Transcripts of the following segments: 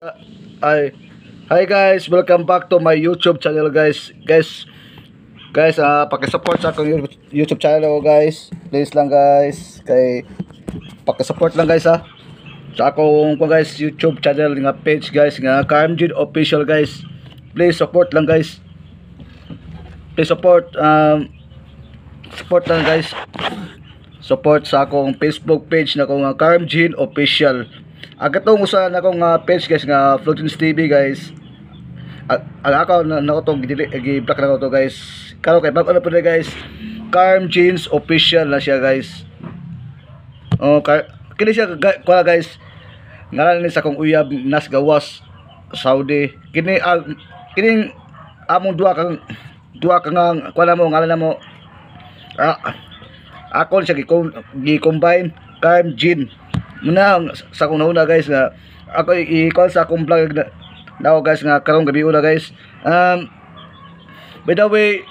Hi, hi guys, welcome back to my YouTube channel guys. Paki-support sa akong YouTube channel ko guys. Please lang guys, paki-support lang guys sa akong YouTube channel nga page guys nga Carmjin Official guys. Please support lang guys. Please support lang guys. Support sa akong Facebook page na kong Carmjin Official. Agatong usa na akong page guys nga Flutins TV guys. Ang ako na ko to gi-block na ko to guys. Karon kay bago na po guys. Carmjin's Official na siya guys. Kini siya kuha guys. Ngalan ni sa akong uyab nas gawas Saudi. Kining among duha kang kuha mo ngalan na mo. Ako siya gi-combine Carmjin. Muna sa akong nauna guys nga ako i-call sa akong vlog na guys nga karong gabi una guys. By the way,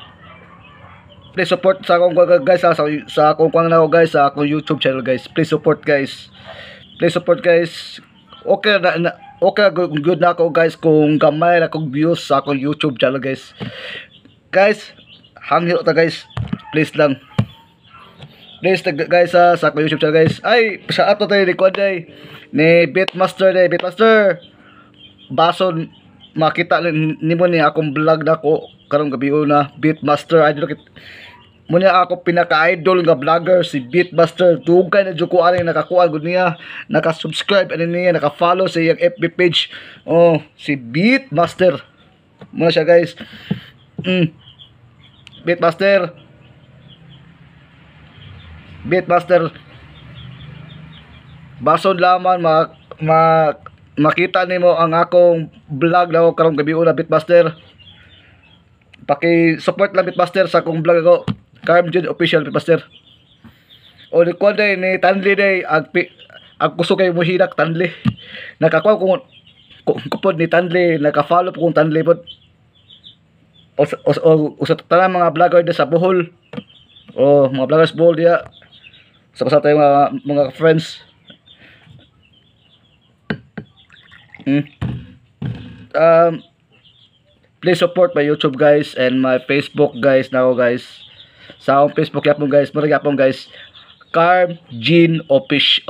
please support sa akong guys sa akong guys sa akong YouTube channel guys. Please support guys. Please support guys. Okay good na ako guys kung gamay na akong views sa akong YouTube channel guys. Guys, hangyo ta guys. Please lang. Please guys sa akong YouTube channel guys. Ay, sa ato tayo record day ni Beatmaster day. Beatmaster, bason makita nimo ni akong vlog na ko karong gabi na Beatmaster idol kit mo niya ako pinaka-idol nga vlogger si Beatmaster. Dugay na jud ko ani nakakuha gud niya, naka-subscribe ani niya, naka-follow sa iyang FB page. Si Beatmaster. Mo siya guys. Beatmaster, bason lamang makita nimo ang akong vlog na ako karong gabi una Beatmaster. Paki-support lang Beatmaster sa akong vlog ako Carmjin Official Beatmaster. O record day ni Tanli day ag gusto kay mo hinak Tanli. Nakakuha kung kupod ni Tanli, naka-follow po kung Tanli pod. O sa tanang mga vlogger sa Bohol. Mga vloggers Bohol dia. Sa tayo mga friends. Please support my YouTube guys and my Facebook guys now guys. Sa akong Facebook yapon guys, yapon guys. Carmjin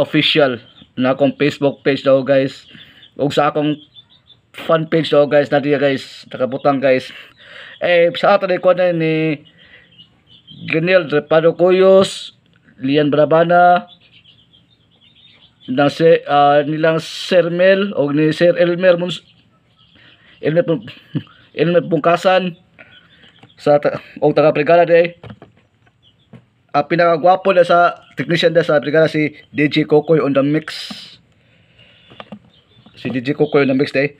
Official na akong Facebook page daw guys. Ug sa akong fan page daw guys na diya guys, nakabutang guys. Sa ato ko na ni Glenel Repado Cuyos, Lian Brabana, nilang Sir Mel o ni Sir Elmer Pungkasan sa taga Brigada day. Pinakagwapo na sa technician da sa Brigada si DJ Kokoy on the mix. Si DJ Kokoy on the mix day.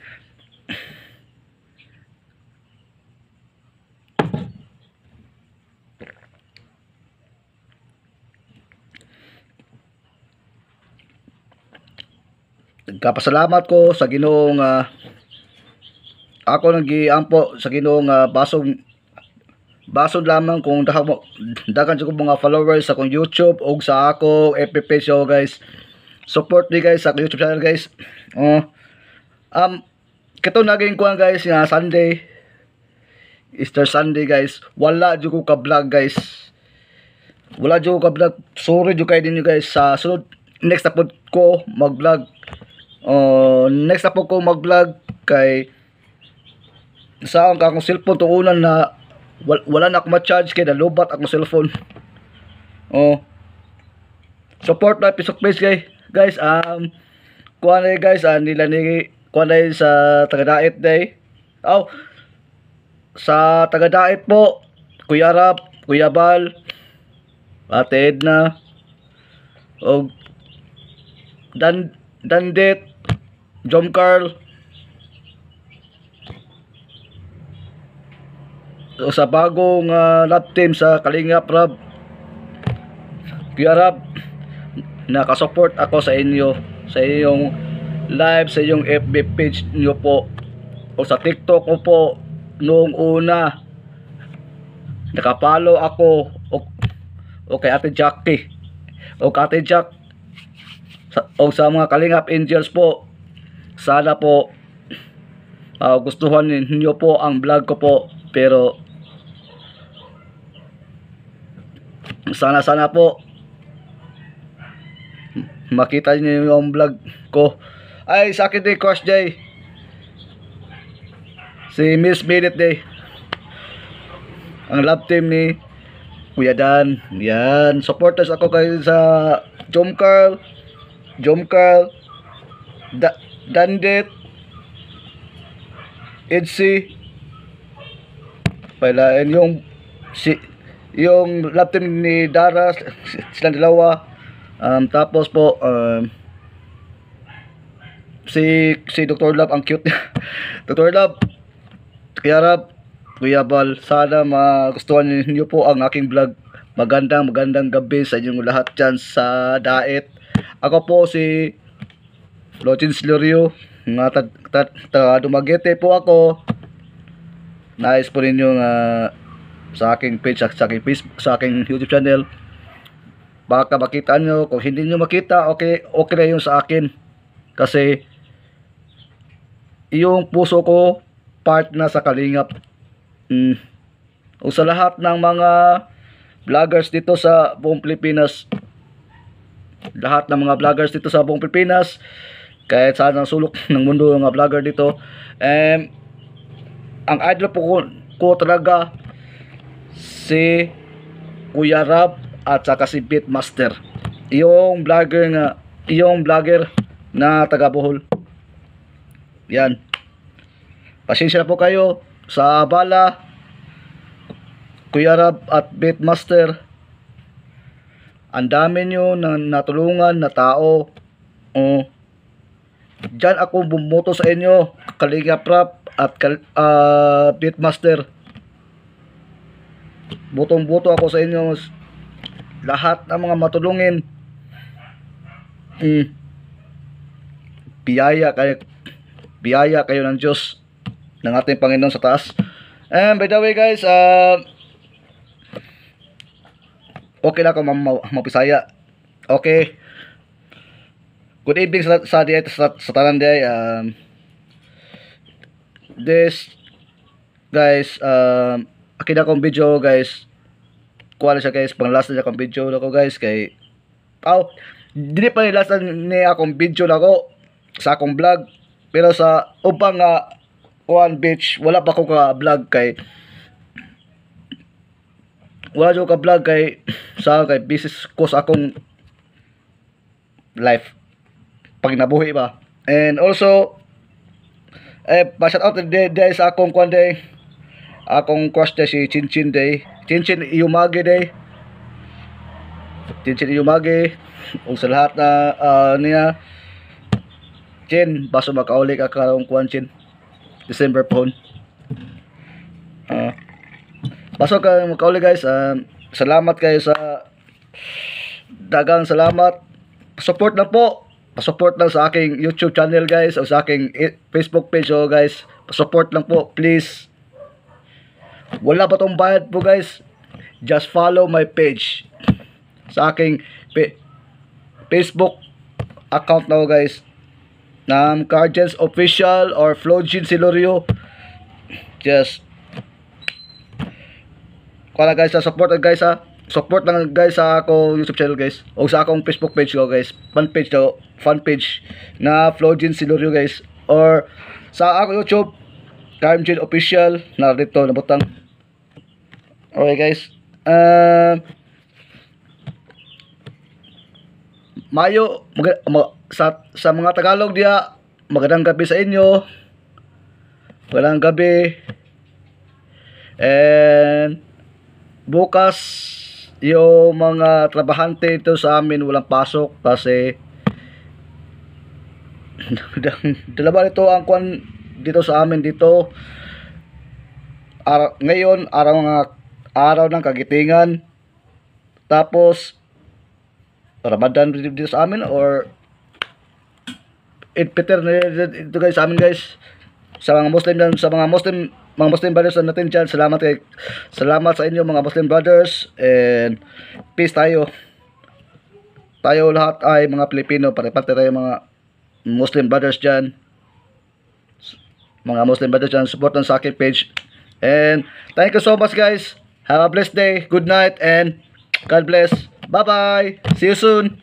Nagkapasalamat ko sa Ginoong ako nag-iampo sa Ginoong bason lamang kung dagan ko mga followers sa akong YouTube o sa ako FB page so guys. Support me guys sa akong YouTube channel guys. Kato naging kuan guys nga Sunday, Easter Sunday guys. Wala jud ko ka vlog guys. Wala jud ko ka vlog. Sorry jud kay dinyo guys. Sa sunod next upload ko mag-vlog. Next na po ko mag-vlog kay sa akong cellphone to unan na wala na ako ma-charge kay nalubat akong cellphone. Support na Facebook page guys. Kuha na guys nila ni kuha na sa taga-dait day. Sa taga-dait po Kuya Rap, Kuya Bal, Ate Edna og Dandet, Jom Carl, sa bagong lab team sa Kalingap Rab, Kuya Rab, nakasupport ako sa inyo sa iyong live, sa iyong FB page niyo po o sa TikTok ko po noong una. Nakapollow ako o kay Ate Jackie o kay Ate Jack o sa mga Kalingap Angels po. Sana po gustuhan ninyo po ang vlog ko po, pero sana po makita niyo yung vlog ko. Ay, sa akin din, Crush J, si Miss Minute Day, ang love team ni Kuya Dan. Yan, supporters ako kayo sa Jomcarl, Dandet, Edsy, pailain yung love team ni Dara, silang dalawa. Tapos po si Dr. Love, ang cute niya. Dr. Love, Kuya Bal, sana magustuhan niyo po ang aking vlog. Magandang gabi sa inyong lahat dyan sa Daet. Ako po si Flochin Silorio, taga Dumaguete po ako. Nais po ninyo sa aking page, sa aking Facebook, sa aking YouTube channel. Baka makita nyo. Kung hindi nyo makita, okay na yung sa akin. Kasi yung puso ko part na sa Kalingap. O sa lahat ng mga vloggers dito sa buong Pilipinas, kahit saan ang sulok ng mundo ng mga vlogger dito, ang idol po ko talaga si Kuya Rab at saka si Beatmaster, yung vlogger na taga Bohol. Yan, pasensya na po kayo sa abala, Kuya Rab at Beatmaster. Ang dami nyo na natulungan na tao. Diyan ako bumoto sa inyo, Kalingap Rap at Beatmaster. Botong-boto ako sa inyo. Lahat ng mga matulungin, biyaya kayo ng Diyos, ng ating Panginoon sa taas. And by the way guys, okay na ako mapisaya. Okay, good evening sa tanan day. This guys, akin akong video guys, kuha na siya guys, pang last na akong video na ko guys, kay dili pa ni last na akong video na ko sa akong vlog, pero sa ubang kuhan beach, wala pa ko ka vlog kay business ko sa akong life pag nabuhi ba. And also pa-shout out day sa akong kuhan day, akong crush day, si Chinchin day, Chinchin Iyumagi day, o sa lahat na niya, Chin, baso makauli ka karong kuhan Chin, December pohon. Baso ka makauli guys. Salamat kayo sa dagang salamat. Support lang po. Pa-support lang sa aking YouTube channel guys, o sa aking Facebook page guys. Pa-support lang po please. Wala pa tong bayad po guys. Just follow my page sa aking Facebook account na guys, ng Cargens Official or Flochin Silorio. Just kala guys, support guys support lang guys sa ako YouTube channel guys, o sa akong Facebook page ko guys, fan page na Flochin Silorio guys, or sa ako YouTube Cargens Official na dito nabutang. Okay guys, Mayo sa mga Tagalog diya, magandang gabi sa inyo. Magandang gabi. And bukas yung mga trabahante ito sa amin walang pasok kasi dalawa nito ang kwan dito sa amin dito. Ngayon araw ng Kagitingan, tapos Ramadan dito sa amin, or Eid Peter ito guys sa amin guys, sa mga Muslim mga Muslim brothers natin dyan. Salamat sa inyo mga Muslim brothers, and peace tayo lahat ay mga Pilipino, pare-pare tayo mga Muslim brothers dyan. mga Muslim brothers dyan, support ng sa aking page. And thank you so much guys. Have a blessed day. Good night and God bless. Bye bye. See you soon.